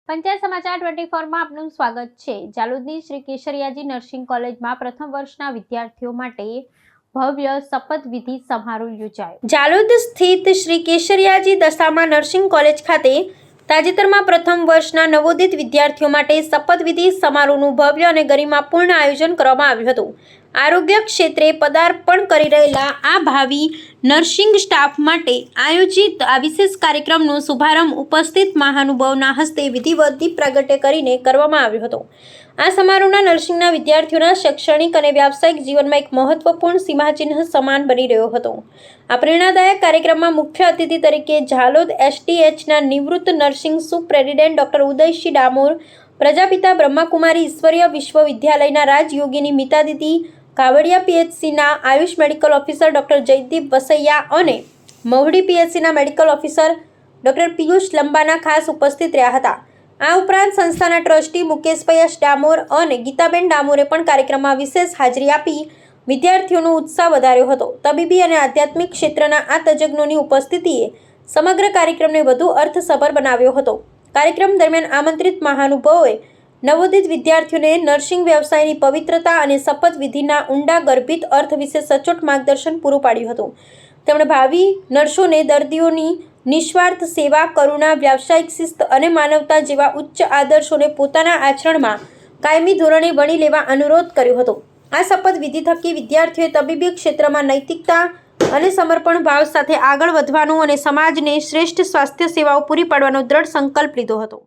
પંચાયત સમાચાર 24માં આપનું સ્વાગત છે। જાલોદની શ્રી કેશરિયાજી નર્સિંગ કોલેજમાં પ્રથમ વર્ષના વિદ્યાર્થીઓ માટે ભવ્ય શપથવિધિ સમારોહ યોજાયો। જાલોદ સ્થિત શ્રી કેશરિયાજી દશામા નર્સિંગ કોલેજ ખાતે તાજેતરમાં પ્રથમ વર્ષના નવોદિત વિદ્યાર્થીઓ માટે શપથવિધિ સમારોહનું ભવ્ય અને ગરિમાપૂર્ણ આયોજન કરવામાં આવ્યું હતું। આરોગ્ય ક્ષેત્રે પદાર્પણ કરી રહેલા આ ભાવિ નર્સિંગ સ્ટાફ માટે આયોજિત આ વિશેષ કાર્યક્રમનો શુભારંભ ઉપસ્થિત મહાનુભાવોના હસ્તે વિધિવત દીપ પ્રાગટ્ય કરીને કરવામાં આવ્યો હતો। આ સમારોહના નર્સિંગના વિદ્યાર્થીઓના શૈક્ષણિક અને વ્યાવસાયિક જીવનમાં એક મહત્વપૂર્ણ સીમાચિહ્ન સમાન બની રહ્યો હતો। આ પ્રેરણાદાયક કાર્યક્રમમાં મુખ્ય અતિથિ તરીકે ઝાલોદ એસટીએચના નિવૃત્ત nursing superintendent doctor Udaysinh Damor, Prajapita Brahmakumari ઈશ્વરીય વિશ્વવિદ્યાલયના રાજયોગિની મિતાદિતિ, કાવડિયા પીએચસીના Ayush medical officer doctor Jaydeep Vasaiya અને મહુડી પીએચસીના medical officer doctor Piyush Lambana ખાસ ઉપસ્થિત રહ્યા હતા। આ ઉપરાંત સંસ્થાના ટ્રસ્ટી મુકેશભાઈ એસ ડામોર અને ગીતાબેન ડામોરે પણ કાર્યક્રમમાં વિશેષ હાજરી આપી વિદ્યાર્થીઓનો ઉત્સાહ વધાર્યો હતો। તબીબી અને આધ્યાત્મિક ક્ષેત્રના આ તજજ્ઞોની ઉપસ્થિતિએ સમગ્ર કાર્યક્રમને વધુ અર્થસભર બનાવ્યો હતો। કાર્યક્રમ દરમિયાન આમંત્રિત મહાનુભાવોએ નવોદિત વિદ્યાર્થીઓને નર્સિંગ વ્યવસાયની પવિત્રતા અને શપથવિધિના ઊંડા ગર્ભિત અર્થ વિશે સચોટ માર્ગદર્શન પૂરું પાડ્યું હતું। તેમણે ભાવિ નર્સોને દર્દીઓની નિસ્વાર્થ સેવા, કરુણા, વ્યાવસાયિક શિસ્ત અને માનવતા જેવા ઉચ્ચ આદર્શોને પોતાના આચરણમાં કાયમી ધોરણે વણી લેવા અનુરોધ કર્યો હતો। આ શપથવિધિ થકી વિદ્યાર્થીઓએ તબીબી ક્ષેત્રમાં નૈતિકતા અને સમર્પણ ભાવ સાથે આગળ વધવાનો અને સમાજને શ્રેષ્ઠ સ્વાસ્થ્ય સેવાઓ પૂરી પાડવાનો દ્રઢ સંકલ્પ લીધો હતો।